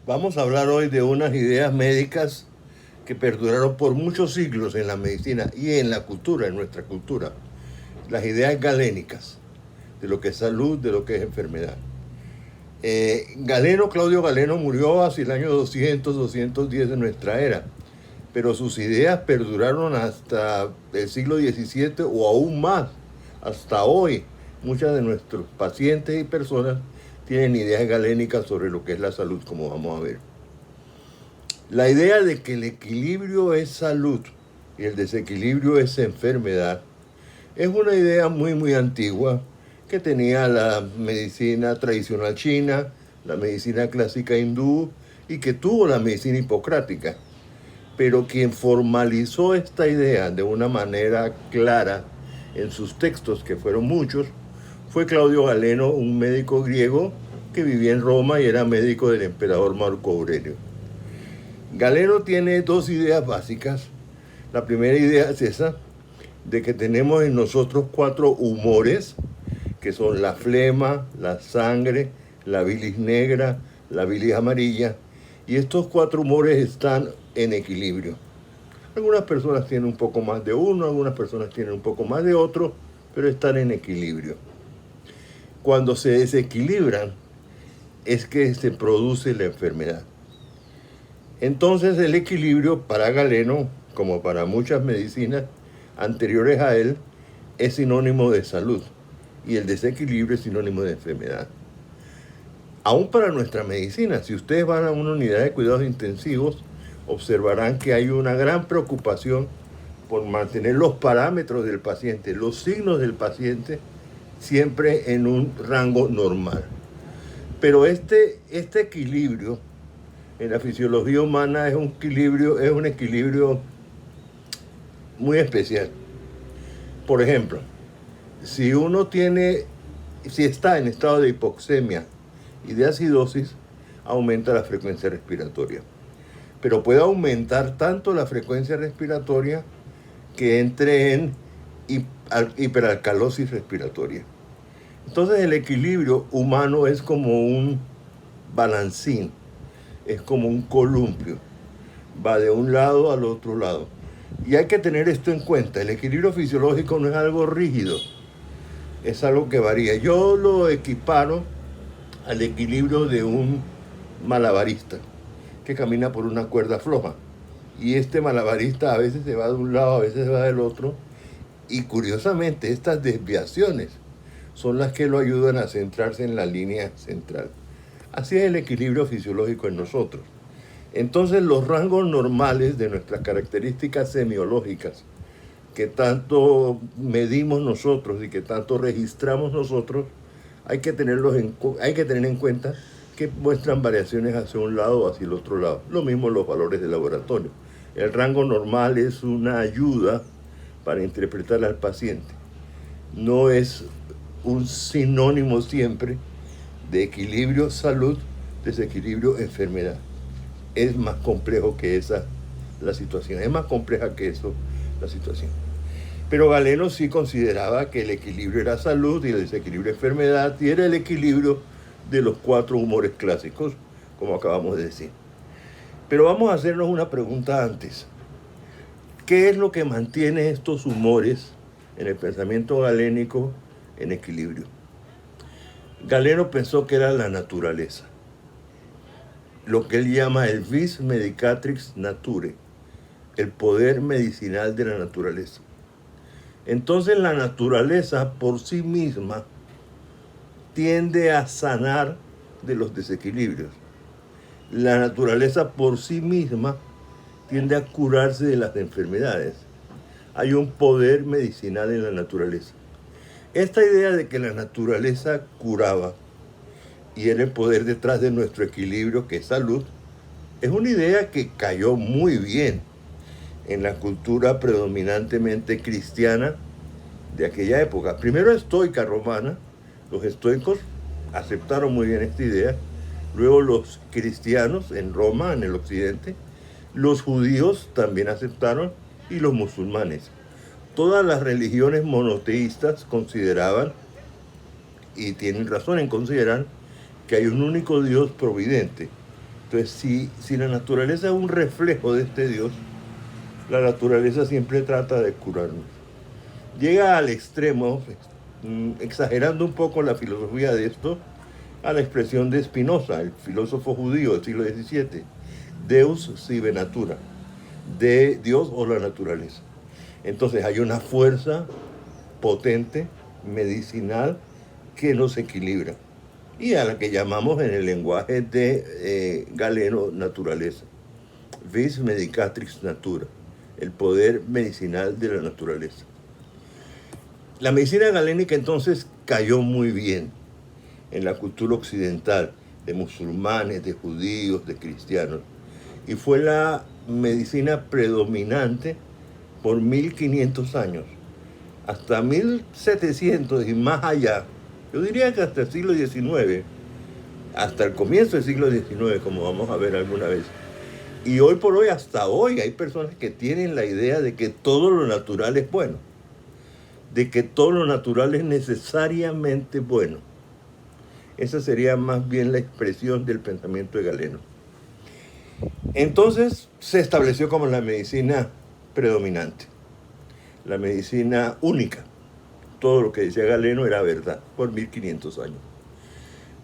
Vamos a hablar hoy de unas ideas médicas que perduraron por muchos siglos en la medicina y en la cultura, en nuestra cultura. Las ideas galénicas, de lo que es salud, de lo que es enfermedad. Claudio Galeno murió hacia el año 200, 210 de nuestra era, pero sus ideas perduraron hasta el siglo XVII o aún más, hasta hoy. Muchos de nuestros pacientes y personas tienen ideas galénicas sobre lo que es la salud, como vamos a ver. La idea de que el equilibrio es salud y el desequilibrio es enfermedad es una idea muy antigua que tenía la medicina tradicional china, la medicina clásica hindú y que tuvo la medicina hipocrática. Pero quien formalizó esta idea de una manera clara en sus textos, que fueron muchos, fue Claudio Galeno, un médico griego que vivía en Roma y era médico del emperador Marco Aurelio. Galeno tiene dos ideas básicas. La primera idea es esa, de que tenemos en nosotros cuatro humores, que son la flema, la sangre, la bilis negra, la bilis amarilla, y estos cuatro humores están en equilibrio. Algunas personas tienen un poco más de uno, algunas personas tienen un poco más de otro, pero están en equilibrio. Cuando se desequilibran es que se produce la enfermedad. Entonces el equilibrio para Galeno, como para muchas medicinas anteriores a él, es sinónimo de salud y el desequilibrio es sinónimo de enfermedad. Aún para nuestra medicina, si ustedes van a una unidad de cuidados intensivos, observarán que hay una gran preocupación por mantener los parámetros del paciente, los signos del paciente, siempre en un rango normal. Pero este equilibrio en la fisiología humana es un equilibrio muy especial. Por ejemplo, si está en estado de hipoxemia y de acidosis, aumenta la frecuencia respiratoria. Pero puede aumentar tanto la frecuencia respiratoria que entre en hiperalcalosis respiratoria. Entonces el equilibrio humano es como un balancín, es como un columpio, va de un lado al otro lado. Y hay que tener esto en cuenta, el equilibrio fisiológico no es algo rígido, es algo que varía. Yo lo equiparo al equilibrio de un malabarista que camina por una cuerda floja. Y este malabarista a veces se va de un lado, a veces se va del otro. Y curiosamente estas desviaciones son las que lo ayudan a centrarse en la línea central. Así es el equilibrio fisiológico en nosotros. Entonces los rangos normales de nuestras características semiológicas que tanto medimos nosotros y que tanto registramos nosotros, hay que tener en cuenta que muestran variaciones hacia un lado o hacia el otro lado. Lo mismo los valores de laboratorio. El rango normal es una ayuda para interpretar al paciente. No es un sinónimo siempre de equilibrio salud, desequilibrio enfermedad. Es más complejo que esa la situación, es más compleja que eso la situación. Pero Galeno sí consideraba que el equilibrio era salud y el desequilibrio enfermedad, y era el equilibrio de los cuatro humores clásicos, como acabamos de decir. Pero vamos a hacernos una pregunta antes. ¿Qué es lo que mantiene estos humores en el pensamiento galénico en equilibrio? Galeno pensó que era la naturaleza, lo que él llama el vis medicatrix nature, el poder medicinal de la naturaleza. Entonces la naturaleza por sí misma tiende a sanar de los desequilibrios. La naturaleza por sí misma tiende a curarse de las enfermedades. Hay un poder medicinal en la naturaleza. Esta idea de que la naturaleza curaba y era el poder detrás de nuestro equilibrio, que es salud, es una idea que cayó muy bien en la cultura predominantemente cristiana de aquella época. Primero estoica romana, los estoicos aceptaron muy bien esta idea, luego los cristianos en Roma, en el occidente, los judíos también aceptaron y los musulmanes. Todas las religiones monoteístas consideraban, y tienen razón en considerar, que hay un único Dios providente, Entonces, si la naturaleza es un reflejo de este Dios, la naturaleza siempre trata de curarnos. Llega al extremo, exagerando un poco la filosofía de esto, a la expresión de Spinoza, el filósofo judío del siglo XVII, Deus sive natura, de Dios o la naturaleza. Entonces hay una fuerza potente, medicinal, que nos equilibra y a la que llamamos en el lenguaje de Galeno naturaleza. Vis medicatrix natura, el poder medicinal de la naturaleza. La medicina galénica entonces cayó muy bien en la cultura occidental, de musulmanes, de judíos, de cristianos, y fue la medicina predominante por 1500 años, hasta 1700 y más allá. Yo diría que hasta el siglo XIX, hasta el comienzo del siglo XIX, como vamos a ver alguna vez. Y hoy por hoy, hasta hoy, hay personas que tienen la idea de que todo lo natural es bueno, de que todo lo natural es necesariamente bueno. Esa sería más bien la expresión del pensamiento de Galeno. Entonces se estableció como la medicina predominante, la medicina única. Todo lo que decía Galeno era verdad por 1500 años.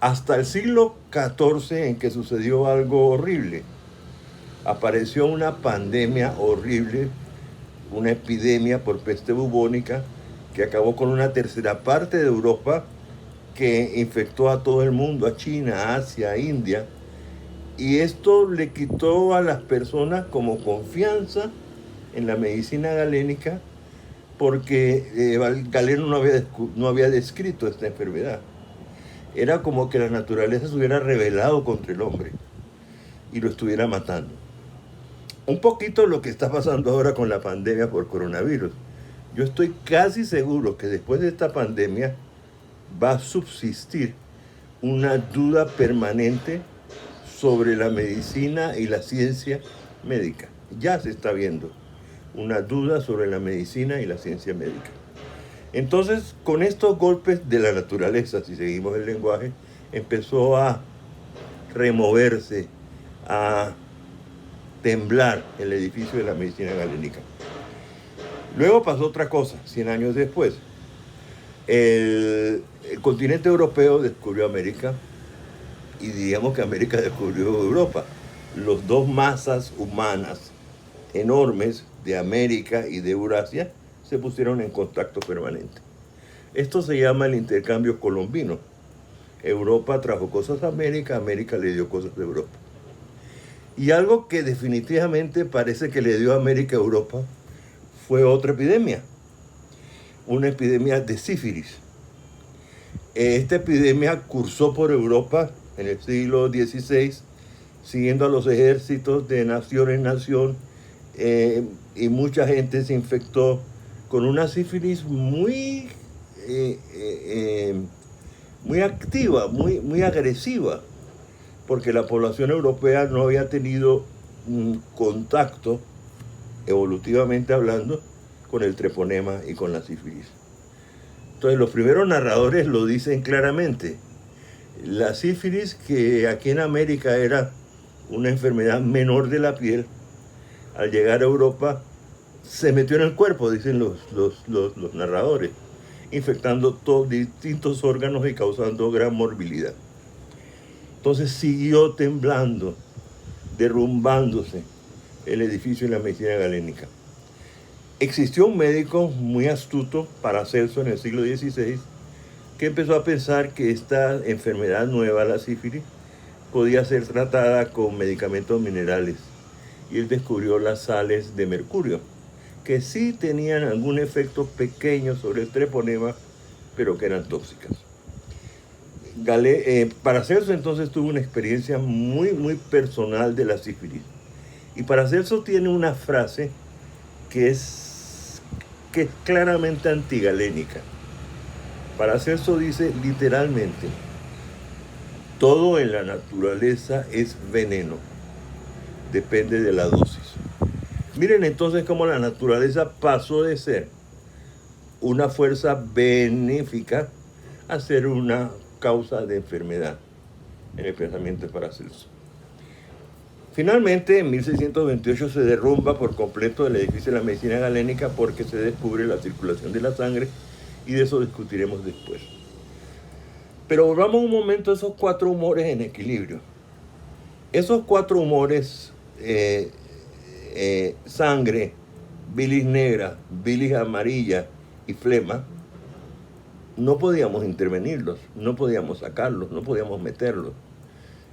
Hasta el siglo XIV, en que sucedió algo horrible. Apareció una pandemia horrible, una epidemia por peste bubónica que acabó con una tercera parte de Europa, que infectó a todo el mundo, a China, Asia, India. Y esto le quitó a las personas como confianza en la medicina galénica, porque Galeno no había descrito esta enfermedad. Era como que la naturaleza se hubiera rebelado contra el hombre y lo estuviera matando. Un poquito lo que está pasando ahora con la pandemia por coronavirus. Yo estoy casi seguro que después de esta pandemia va a subsistir una duda permanente sobre la medicina y la ciencia médica. Ya se está viendo una duda sobre la medicina y la ciencia médica. Entonces, con estos golpes de la naturaleza, si seguimos el lenguaje, empezó a removerse, a temblar el edificio de la medicina galénica. Luego pasó otra cosa, 100 años después. El continente europeo descubrió América y digamos que América descubrió Europa. Los dos masas humanas enormes de América y de Eurasia se pusieron en contacto permanente. Esto se llama el intercambio colombino. Europa trajo cosas a América, América le dio cosas a Europa. Y algo que definitivamente parece que le dio a América a Europa fue otra epidemia, una epidemia de sífilis. Esta epidemia cursó por Europa en el siglo XVI, siguiendo a los ejércitos de nación en nación, y mucha gente se infectó con una sífilis muy activa, muy agresiva, porque la población europea no había tenido contacto, evolutivamente hablando, con el treponema y con la sífilis. Entonces los primeros narradores lo dicen claramente. La sífilis, que aquí en América era una enfermedad menor de la piel, al llegar a Europa se metió en el cuerpo, dicen los narradores, infectando todos distintos órganos y causando gran morbilidad. Entonces siguió temblando, derrumbándose el edificio de la medicina galénica. Existió un médico muy astuto, Paracelso, en el siglo XVI, que empezó a pensar que esta enfermedad nueva, la sífilis, podía ser tratada con medicamentos minerales. Y él descubrió las sales de mercurio, que sí tenían algún efecto pequeño sobre el treponema, pero que eran tóxicas. Paracelso entonces tuvo una experiencia muy personal de la sífilis. Y Paracelso tiene una frase que es claramente antigalénica. Paracelso dice literalmente: todo en la naturaleza es veneno, depende de la dosis. Miren entonces cómo la naturaleza pasó de ser una fuerza benéfica a ser una causa de enfermedad en el pensamiento de Paracelso. Finalmente, en 1628 se derrumba por completo el edificio de la medicina galénica porque se descubre la circulación de la sangre, y de eso discutiremos después. Pero volvamos un momento a esos 4 humores en equilibrio. Esos 4 humores, sangre, bilis negra, bilis amarilla y flema, no podíamos intervenirlos, no podíamos sacarlos, no podíamos meterlos.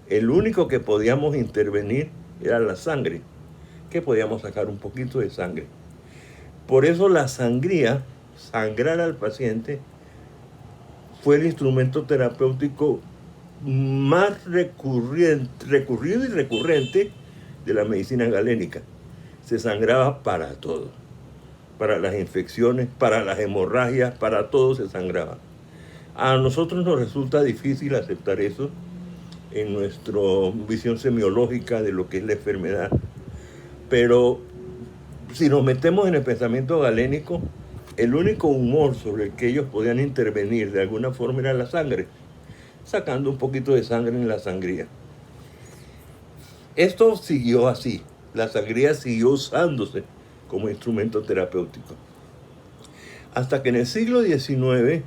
El único que podíamos intervenir era la sangre, que podíamos sacar un poquito de sangre. Por eso la sangría, sangrar al paciente, fue el instrumento terapéutico más recurrido y recurrente de la medicina galénica. Se sangraba para todo, para las infecciones, para las hemorragias, para todo se sangraba. A nosotros nos resulta difícil aceptar eso en nuestra visión semiológica de lo que es la enfermedad, pero si nos metemos en el pensamiento galénico, el único humor sobre el que ellos podían intervenir de alguna forma era la sangre, sacando un poquito de sangre en la sangría. Esto siguió así, la sangría siguió usándose como instrumento terapéutico. Hasta que en el siglo XIX,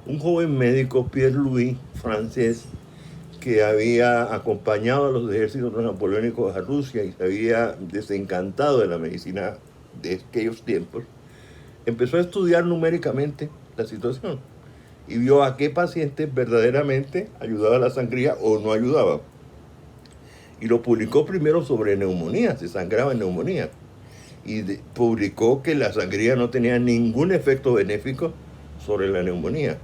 un joven médico, Pierre Louis, francés, que había acompañado a los ejércitos napoleónicos a Rusia y se había desencantado de la medicina de aquellos tiempos, empezó a estudiar numéricamente la situación y vio a qué pacientes verdaderamente ayudaba la sangría o no ayudaba. Y lo publicó primero sobre neumonía, se sangraba en neumonía. Y publicó que la sangría no tenía ningún efecto benéfico sobre la neumonía.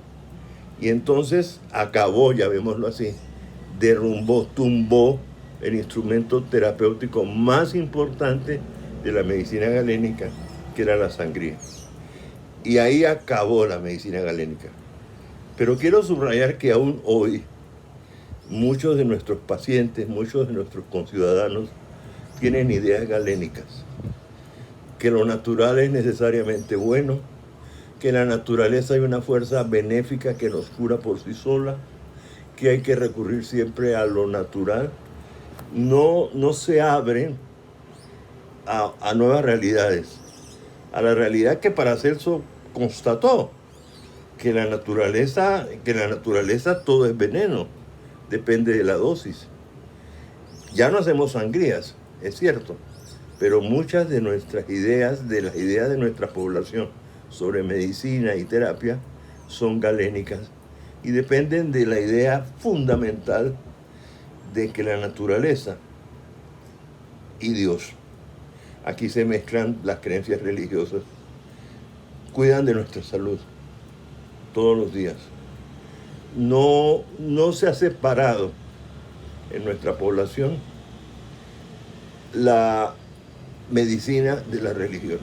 Y entonces acabó, llamémoslo así, derrumbó, tumbó el instrumento terapéutico más importante de la medicina galénica, que era la sangría. Y ahí acabó la medicina galénica. Pero quiero subrayar que aún hoy muchos de nuestros pacientes, muchos de nuestros conciudadanos tienen ideas galénicas. Que lo natural es necesariamente bueno, que en la naturaleza hay una fuerza benéfica que nos cura por sí sola, que hay que recurrir siempre a lo natural. No se abren a nuevas realidades, a la realidad que Paracelso constató, que en la naturaleza todo es veneno, depende de la dosis. Ya no hacemos sangrías, es cierto, pero muchas de nuestras ideas, de las ideas de nuestra población sobre medicina y terapia, son galénicas y dependen de la idea fundamental de que la naturaleza y Dios, aquí se mezclan las creencias religiosas, cuidan de nuestra salud todos los días. No se ha separado en nuestra población la medicina de la religión.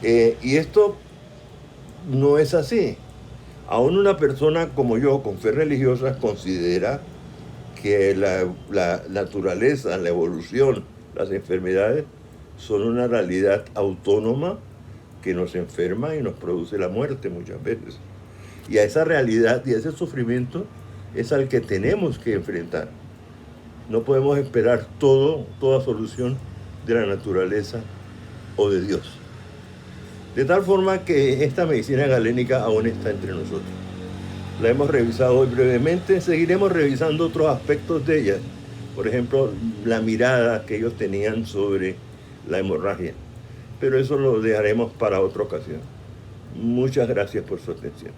Y esto no es así. Aún una persona como yo, con fe religiosa, considera que la naturaleza, la evolución, las enfermedades son una realidad autónoma que nos enferma y nos produce la muerte muchas veces. Y a esa realidad y a ese sufrimiento es al que tenemos que enfrentar. No podemos esperar toda solución de la naturaleza o de Dios. De tal forma que esta medicina galénica aún está entre nosotros. La hemos revisado hoy brevemente, seguiremos revisando otros aspectos de ella. Por ejemplo, la mirada que ellos tenían sobre la hemorragia. Pero eso lo dejaremos para otra ocasión. Muchas gracias por su atención.